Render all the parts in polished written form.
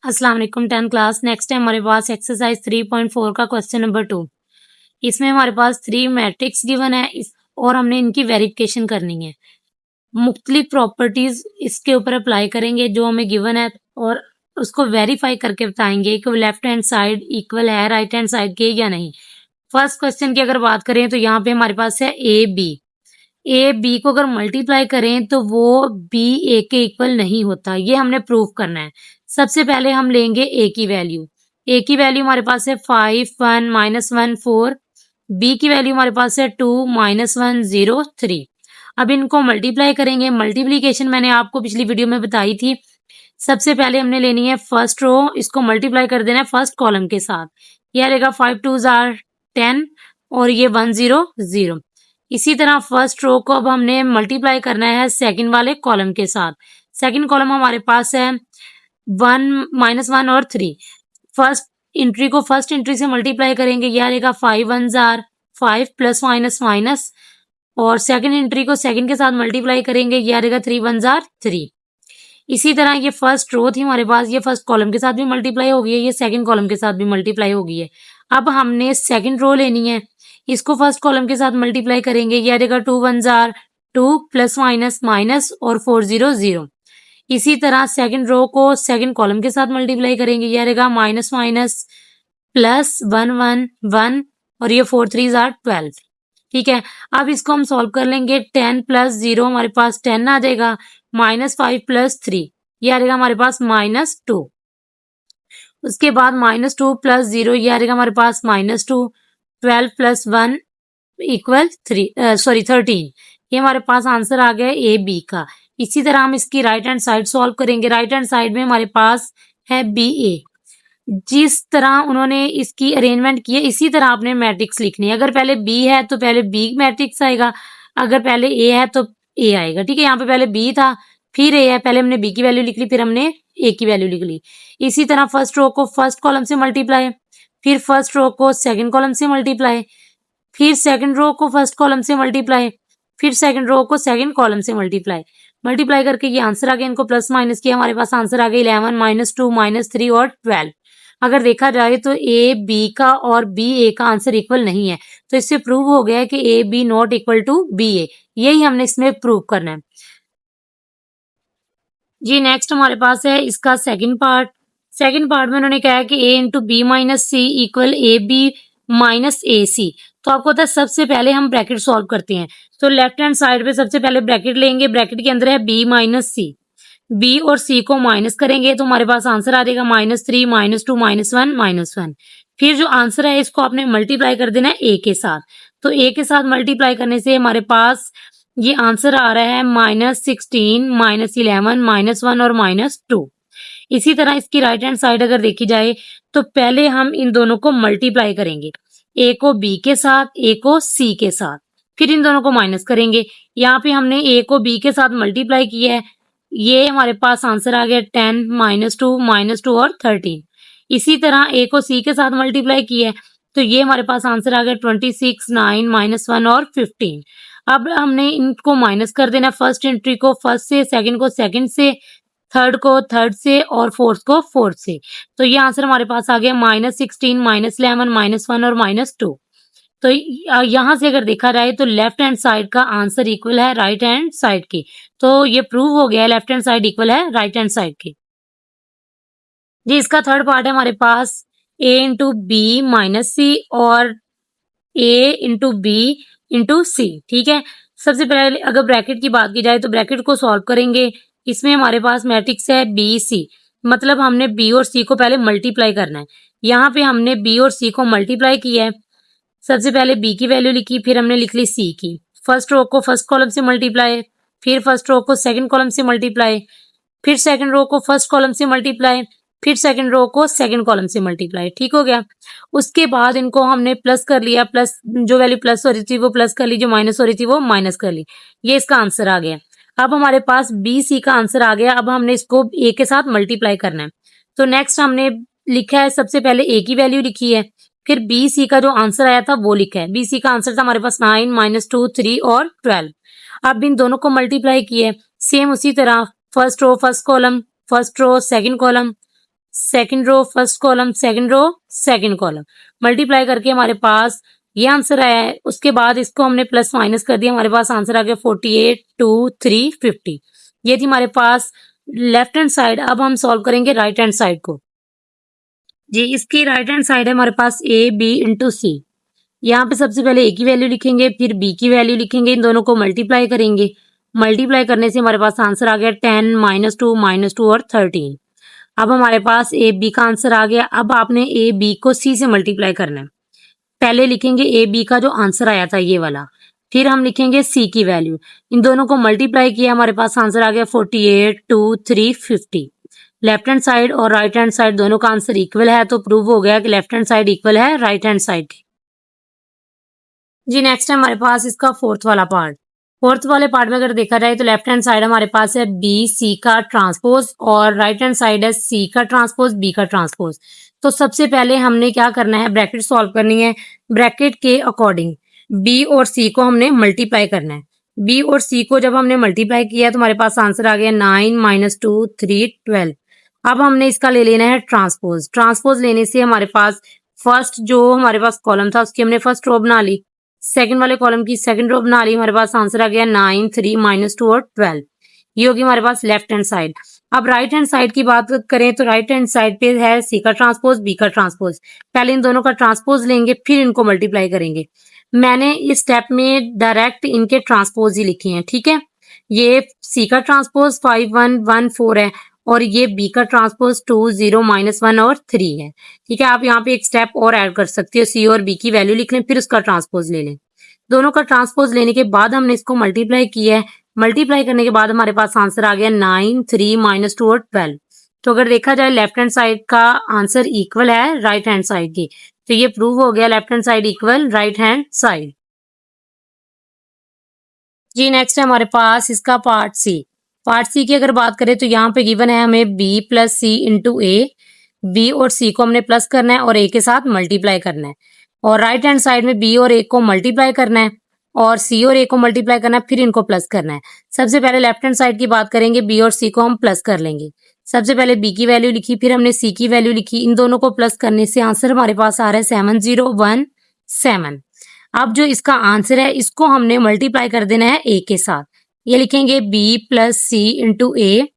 अस्सलाम वालेकुम 10th class. Next है हमारे पास एक्सरसाइज 3.4 का क्वेश्चन नंबर 2। इसमें हमारे पास 3 मैट्रिक्स गिवन है और हमने इनकी वेरिफिकेशन करनी है। मुख्तलिफ प्रॉपर्टीज इसके ऊपर अप्लाई करेंगे जो हमें गिवन है और उसको वेरीफाई करके बताएंगे कि लेफ्ट हैंड साइड इक्वल है राइट हैंड साइड के या नहीं। फर्स्ट क्वेश्चन की अगर बात करें तो यहाँ पे हमारे पास है ए बी को अगर मल्टीप्लाई करें तो वो बी ए के इक्वल नहीं होता, ये हमने प्रूव करना है। सबसे पहले हम लेंगे ए की वैल्यू। ए की वैल्यू हमारे पास है 5 1 -1 4। बी की वैल्यू हमारे पास है 2 -1 0 3। अब इनको मल्टीप्लाई करेंगे। मल्टीप्लीकेशन मैंने आपको पिछली वीडियो में बताई थी। सबसे पहले हमने लेनी है फर्स्ट रो, इसको मल्टीप्लाई कर देना है फर्स्ट कॉलम के साथ। ये आएगा 5 2s are 10 और ये 1 0 0। इसी तरह फर्स्ट रो को अब हमने मल्टीप्लाई करना है सेकंड वाले कॉलम के साथ। सेकंड कॉलम हमारे पास है 1 -1 और 3। फर्स्ट एंट्री को फर्स्ट एंट्री से मल्टीप्लाई करेंगे, ये आएगा 5 1s are 5 plus minus minus और सेकंड एंट्री को सेकंड के साथ मल्टीप्लाई करेंगे, ये आएगा 3 1s are 3। इसी तरह ये फर्स्ट रो थी हमारे पास, ये फर्स्ट कॉलम के साथ भी मल्टीप्लाई हो गई है, ये सेकंड कॉलम के साथ भी मल्टीप्लाई हो गई है। अब हमने सेकंड रो लेनी है, इसको फर्स्ट कॉलम के साथ मल्टीप्लाई करेंगे, ये आएगा 2 1s are 2 plus minus minus और 4 0 0। इसी तरह सेकंड रो को सेकंड कॉलम के साथ मल्टीप्लाई करेंगे, ये आएगा माइनस माइनस प्लस 1 1 1 और ये 4 3s are 12। ठीक है, अब इसको हम सॉल्व कर लेंगे। 10 प्लस 0 हमारे पास 10 आ जाएगा, -5 प्लस 3 ये आ जाएगा हमारे पास -2। उसके बाद -2 प्लस 0 ये आ जाएगा हमारे पास -2। 12 प्लस 1 इक्वल 13। ये हमारे पास आंसर आ गया ए बी का। इसी तरह हम इसकी राइट हैंड साइड सॉल्व करेंगे। राइट हैंड साइड में हमारे पास है बी ए। जिस तरह उन्होंने इसकी अरेंजमेंट की है इसी तरह आपने मैट्रिक्स लिखनी है। अगर पहले बी है तो पहले बी मैट्रिक्स आएगा, अगर पहले ए है तो ए आएगा। ठीक है, यहाँ पे पहले बी था फिर ए है, पहले हमने बी की वैल्यू लिख ली फिर हमने ए की वैल्यू लिख ली। इसी तरह फर्स्ट रो को फर्स्ट कॉलम से मल्टीप्लाई, फिर फर्स्ट रो को सेकंड कॉलम से मल्टीप्लाई, फिर सेकंड रो को फर्स्ट कॉलम से मल्टीप्लाई, फिर सेकंड रो को सेकंड कॉलम से मल्टीप्लाई करके ये आंसर आ गया। इनको प्लस माइनस किया, हमारे पास आंसर आ गया 11 -2 -3 और 12। अगर देखा जाए तो ए बी का और बी ए का आंसर इक्वल नहीं है, तो इससे प्रूव हो गया है कि A B not equal to B A. यही हमने इसमें प्रूव करना है जी। नेक्स्ट हमारे पास है इसका सेकंड पार्ट। सेकंड पार्ट में उन्होंने कहा है कि a into B minus C equal A B minus A C. तो आपको पता है सबसे पहले हम ब्रैकेट सॉल्व करते हैं। तो लेफ्ट हैंड साइड पे सबसे पहले ब्रैकेट लेंगे, ब्रैकेट के अंदर है बी माइनस सी। बी और सी को माइनस करेंगे तो हमारे पास आंसर आ जाएगा -3 -2 -1 -1। फिर जो आंसर है इसको आपने मल्टीप्लाई कर देना है ए के साथ। तो ए के साथ मल्टीप्लाई करने से हमारे पास ये आंसर आ रहा है -16 -11 -1 और -2। इसी तरह इसकी राइट हैंड साइड अगर देखी जाए तो पहले हम इन दोनों को मल्टीप्लाई करेंगे, ए को बी के साथ ए को सी के साथ, फिर इन दोनों को माइनस करेंगे। यहाँ पे हमने ए को बी के साथ मल्टीप्लाई किया है, ये हमारे पास आंसर आ गया 10 -2 और 13। इसी तरह ए को सी के साथ मल्टीप्लाई किया है तो ये हमारे पास आंसर आ गया 26 9 -1 और 15। अब हमने इनको माइनस कर देना, फर्स्ट एंट्री को फर्स्ट से, सेकंड को सेकंड से, थर्ड को थर्ड से और फोर्थ को फोर्थ से। तो ये आंसर हमारे पास आ गया -16 -11 -1 और -2। तो यहाँ से अगर देखा जाए तो लेफ्ट हैंड साइड का आंसर इक्वल है राइट हैंड साइड के। तो ये प्रूव हो गया लेफ्ट हैंड साइड इक्वल है राइट हैंड साइड के जी। इसका थर्ड पार्ट है हमारे पास a इंटू बी माइनस सी और a इंटू बी इंटू सी। ठीक है, सबसे पहले अगर ब्रैकेट की बात की जाए तो ब्रैकेट को सॉल्व करेंगे। इसमें हमारे पास मैट्रिक्स है बी सी, मतलब हमने बी और सी को पहले मल्टीप्लाई करना है। यहाँ पे हमने बी और सी को मल्टीप्लाई किया है। सबसे पहले बी की वैल्यू लिखी, फिर हमने लिख ली सी की। फर्स्ट रो को फर्स्ट कॉलम से मल्टीप्लाई, फिर फर्स्ट रो को सेकंड कॉलम से मल्टीप्लाई, फिर सेकंड रो को फर्स्ट कॉलम से मल्टीप्लाई, फिर सेकंड रो को सेकंड कॉलम से मल्टीप्लाई। ठीक हो गया। उसके बाद इनको हमने प्लस कर लिया, प्लस जो वैल्यू प्लस हो रही थी वो प्लस कर ली, जो माइनस हो रही थी वो माइनस कर ली। ये इसका आंसर आ गया। अब हमारे पास बी सी का आंसर आ गया। अब हमने इसको ए के साथ मल्टीप्लाई करना है। तो नेक्स्ट हमने लिखा है, सबसे पहले ए की वैल्यू लिखी है, फिर बी सी का जो आंसर आया था वो लिखा है। बी सी का आंसर था हमारे पास 9 -2 3 और 12। अब इन दोनों को मल्टीप्लाई किए, सेम उसी तरह first row first column, first row second column, second row, first column, second row, second column, multiply करके हमारे पास ये आंसर आया है। उसके बाद इसको हमने प्लस माइनस कर दिया, हमारे पास आंसर आ गया 48, 2, 3, 50। ये थी हमारे पास लेफ्ट हैंड साइड। अब हम सॉल्व करेंगे राइट हैंड साइड को। जी, इसकी राइट हैंड साइड है हमारे पास ए बी इंटू सी। यहाँ पे सबसे पहले ए की वैल्यू लिखेंगे, फिर बी की वैल्यू लिखेंगे, इन दोनों को मल्टीप्लाई करेंगे। मल्टीप्लाई करने से हमारे पास आंसर आ गया 10, -2 और 13। अब हमारे पास ए बी का आंसर आ गया। अब आपने ए बी को सी से मल्टीप्लाई करना है। पहले लिखेंगे ए बी का जो आंसर आया था ये वाला, फिर हम लिखेंगे सी की वैल्यू। इन दोनों को मल्टीप्लाई किया, हमारे पास आंसर आ गया 48, 2, 3, 50। लेफ्ट हैंड साइड और राइट हैंड साइड दोनों का आंसर इक्वल है, तो प्रूव हो गया कि लेफ्ट हैंड साइड इक्वल है राइट हैंड साइड के। जी, नेक्स्ट है हमारे पास इसका फोर्थ वाला पार्ट। फोर्थ वाले पार्ट में अगर देखा जाए तो लेफ्ट हैंड साइड हमारे पास है बी सी का ट्रांसपोज और राइट हैंड साइड है सी का ट्रांसपोज बी का ट्रांसपोज। तो सबसे पहले हमने क्या करना है, ब्रैकेट सॉल्व करनी है। ब्रैकेट के अकॉर्डिंग बी और सी को हमने मल्टीप्लाई करना है। बी और सी को जब हमने मल्टीप्लाई किया तो हमारे पास आंसर आ गया 9 - 2 3 12। अब हमने इसका ले लेना है ट्रांसपोज। ट्रांसपोज लेने से हमारे पास फर्स्ट जो हमारे पास कॉलम था उसकी हमने फर्स्ट रो बना ली, सेकंड वाले कॉलम की सेकंड रो बना ली, हमारे पास आंसर आ गया 9, 3, -2 और 12। ये होगी हमारे पास लेफ्ट हैंड साइड। अब राइट हैंड साइड की बात करें तो राइट हैंड साइड पे है सी का ट्रांसपोज बी का ट्रांसपोज। पहले इन दोनों का ट्रांसपोज लेंगे, फिर इनको मल्टीप्लाई करेंगे। मैंने इस स्टेप में डायरेक्ट इनके ट्रांसपोज ही लिखे हैं, ठीक है। ये सी का ट्रांसपोज 5, 1, 1, 4 है और ये बी का ट्रांसपोज 2, 0, -1 और 3 है, ठीक है। आप यहाँ पे एक स्टेप और ऐड कर सकते हो, सी और बी की वैल्यू लिख लें, फिर उसका ट्रांसपोज ले लें। दोनों का ट्रांसपोज लेने के बाद हमने इसको मल्टीप्लाई किया है। मल्टीप्लाई करने के बाद हमारे पास आंसर आ गया 9, 3, -2 और 12। तो अगर देखा जाए लेफ्ट हैंड साइड का आंसर इक्वल है राइट हैंड साइड के, तो ये प्रूव हो गया left hand side equal right hand side. जी, नेक्स्ट है हमारे पास इसका पार्ट सी। पार्ट सी की अगर बात करें तो यहाँ पे गिवन है हमें बी प्लस सी इंटू ए। बी और सी को हमने प्लस करना है और ए के साथ मल्टीप्लाई करना है, और राइट हैंड साइड में बी और ए को मल्टीप्लाई करना है और सी और ए को मल्टीप्लाई करना है, फिर इनको प्लस करना है। सबसे पहले लेफ्ट हैंड साइड की बात करेंगे, बी और सी को हम प्लस कर लेंगे। सबसे पहले बी की वैल्यू लिखी, फिर हमने सी की वैल्यू लिखी। इन दोनों को प्लस करने से आंसर हमारे पास आ रहा है 7017। अब जो इसका आंसर है इसको हमने मल्टीप्लाई कर देना है ए के साथ। ये लिखेंगे बी प्लस सी इंटू ए।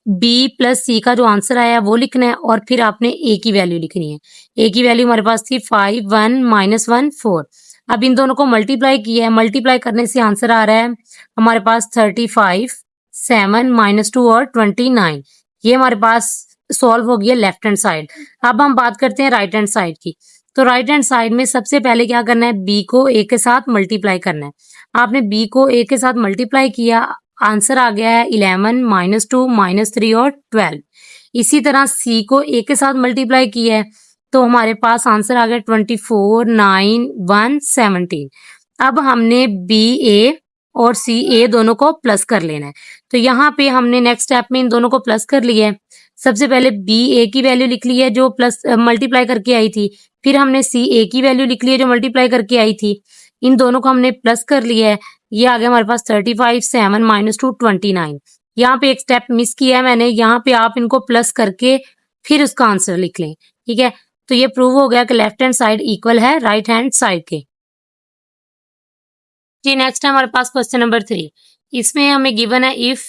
बी प्लस सी का जो आंसर आया वो लिखना है और फिर आपने ए की वैल्यू लिखनी है। ए की वैल्यू हमारे पास थी 5, 1, -1, 4। अब इन दोनों को मल्टीप्लाई किया है, मल्टीप्लाई करने से आंसर आ रहा है हमारे पास 35, 7, -2 और 29। ये हमारे पास सॉल्व हो गया लेफ्ट हैंड साइड। अब हम बात करते हैं राइट हैंड साइड की। तो राइट हैंड साइड में सबसे पहले क्या करना है, बी को ए के साथ मल्टीप्लाई करना है। आपने बी को ए के साथ मल्टीप्लाई किया, आंसर आ गया है 11, -2, -3 और 12। इसी तरह सी को ए के साथ मल्टीप्लाई किया है तो हमारे पास आंसर आ गया 24, 9, 1, 17। अब हमने बी ए और सी ए दोनों को प्लस कर लेना है। तो यहाँ पे हमने नेक्स्ट स्टेप में इन दोनों को प्लस कर लिया है। सबसे पहले बी ए की वैल्यू लिख ली है जो प्लस मल्टीप्लाई करके आई थी, फिर हमने सी ए की वैल्यू लिख ली है जो मल्टीप्लाई करके आई थी। इन दोनों को हमने प्लस कर लिया है। ये आ गया हमारे पास 35, 7, -2, 29। यहाँ पे एक स्टेप मिस किया है मैंने, यहाँ पे आप इनको प्लस करके फिर उसका आंसर लिख लें, ठीक है। तो ये प्रूव हो गया कि लेफ्ट हैंड साइड इक्वल है राइट हैंड साइड के। जी, नेक्स्ट है हमारे पास क्वेश्चन नंबर 3। इसमें हमें गिवन है इफ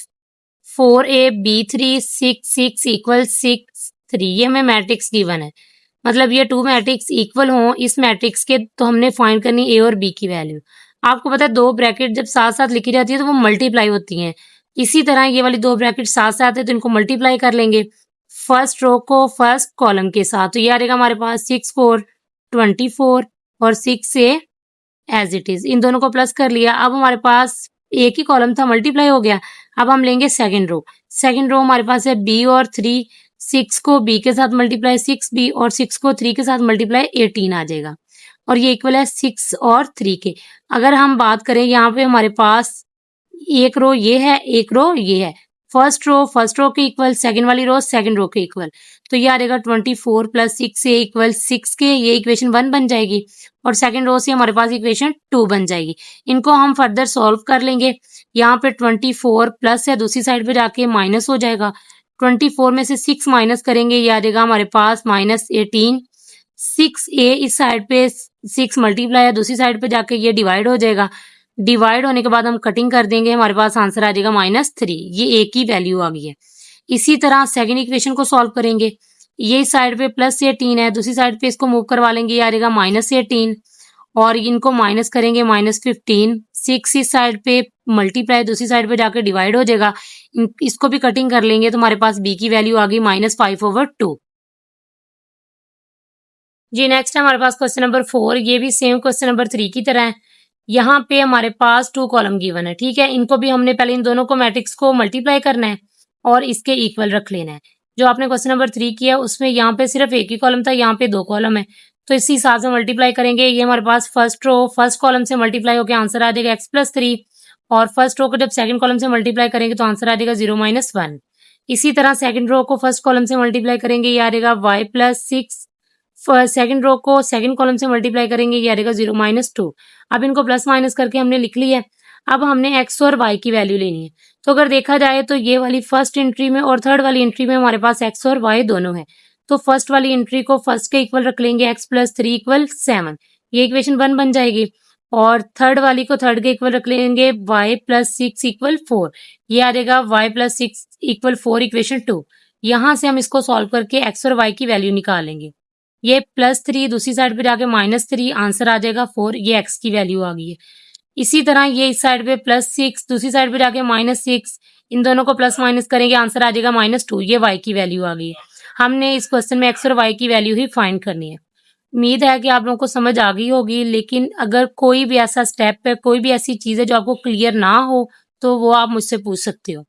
4ab3 6 6 = 6 3। ये हमें मैट्रिक्स गिवन है, मतलब ये 2 मैट्रिक्स इक्वल हों इस मैट्रिक्स के, तो हमने फाइंड करनी ए और बी की वैल्यू। आपको पता है 2 ब्रैकेट जब साथ साथ लिखी जाती है तो वो मल्टीप्लाई होती हैं। इसी तरह ये वाली 2 ब्रैकेट साथ साथ है तो इनको मल्टीप्लाई कर लेंगे फर्स्ट रो को फर्स्ट कॉलम के साथ। तो ये आ जाएगा हमारे पास 6 4 24 और 6 a एज इट इज। इन दोनों को प्लस कर लिया। अब हमारे पास एक ही कॉलम था, मल्टीप्लाई हो गया। अब हम लेंगे सेकंड रो। सेकंड रो हमारे पास है बी और 3। 6 को b के साथ मल्टीप्लाई 6b और 6 को 3 के साथ मल्टीप्लाई 18 आ जाएगा, और ये इक्वल है 6 और 3 के। अगर हम बात करें यहाँ पे हमारे पास एक रो ये है, एक रो ये है। फर्स्ट रो के इक्वल, सेकंड वाली रो सेकंड रो के इक्वल। तो ये आ जाएगा 24 + 6a = 6 के। ये इक्वेशन 1 बन जाएगी और सेकंड रो से हमारे पास इक्वेशन 2 बन जाएगी। इनको हम फर्दर सॉल्व कर लेंगे। यहाँ पे 24 प्लस है, दूसरी साइड पे जाके माइनस हो जाएगा। 24 में से 6 माइनस करेंगे, ये आ जाएगा हमारे पास -18। 6a इस साइड पे 6 मल्टीप्लाई है, दूसरी साइड पे जाके ये डिवाइड हो जाएगा। डिवाइड होने के बाद हम कटिंग कर देंगे, हमारे पास आंसर आ जाएगा -3। ये a की वैल्यू आ गई है। इसी तरह सेकंड इक्वेशन को सॉल्व करेंगे। ये इस साइड पे +18 है, दूसरी साइड पे इसको मूव करवा लेंगे, ये आ जाएगा -18 और इनको माइनस करेंगे -15। 6 इस साइड पे मल्टीप्लाई दूसरी साइड पे जाकर डिवाइड हो जाएगा। इसको भी कटिंग कर लेंगे तो हमारे पास b की वैल्यू आ गई -5/2। जी नेक्स्ट है हमारे पास क्वेश्चन नंबर 4। ये भी सेम क्वेश्चन नंबर 3 की तरह है। यहाँ पे हमारे पास 2 कॉलम गिवन है, ठीक है। इनको भी हमने पहले इन दोनों को मैट्रिक्स को मल्टीप्लाई करना है और इसके इक्वल रख लेना है। जो आपने क्वेश्चन नंबर 3 किया उसमें यहाँ पे सिर्फ एक ही कॉलम था, यहाँ पे 2 कॉलम है, तो इसी हिसाब से मल्टीप्लाई करेंगे। ये हमारे पास फर्स्ट रो फर्स्ट कॉलम से मल्टीप्लाई होकर आंसर आ जाएगा x+3 और फर्स्ट रो को जब सेकंड कॉलम से मल्टीप्लाई करेंगे तो आंसर आ जाएगा 0-1। इसी तरह सेकंड रो को फर्स्ट कॉलम से मल्टीप्लाई करेंगे, ये आ जाएगा y+6। सेकंड रो को सेकंड कॉलम से मल्टीप्लाई करेंगे, ये आ जाएगा 0-2। अब इनको प्लस माइनस करके हमने लिख लिया है। अब हमने x और y की वैल्यू लेनी है। तो अगर देखा जाए तो ये वाली फर्स्ट एंट्री में और थर्ड वाली एंट्री में हमारे पास x और y दोनों है। तो फर्स्ट वाली एंट्री को फर्स्ट के इक्वल रख लेंगे, x+3 = 7। ये इक्वेशन 1 बन जाएगी। और थर्ड वाली को थर्ड के इक्वल रख लेंगे, y+6 = 4। ये आ जाएगा y+6 = 4 इक्वेशन 2। यहाँ से हम इसको सॉल्व करके x और y की वैल्यू निकालेंगे। ये +3 दूसरी साइड पे जाके -3 आंसर आ जाएगा 4। ये x की वैल्यू आ गई है। इसी तरह ये इस साइड पे +6 दूसरी साइड पे जाके -6, इन दोनों को प्लस माइनस करेंगे, आंसर आ जाएगा -2। ये y की वैल्यू आ गई है। हमने इस क्वेश्चन में x और y की वैल्यू ही फाइंड करनी है। उम्मीद है कि आप लोगों को समझ आ गई होगी, लेकिन अगर कोई भी ऐसा स्टेप है, कोई भी ऐसी चीज है जो आपको क्लियर ना हो तो वो आप मुझसे पूछ सकते हो।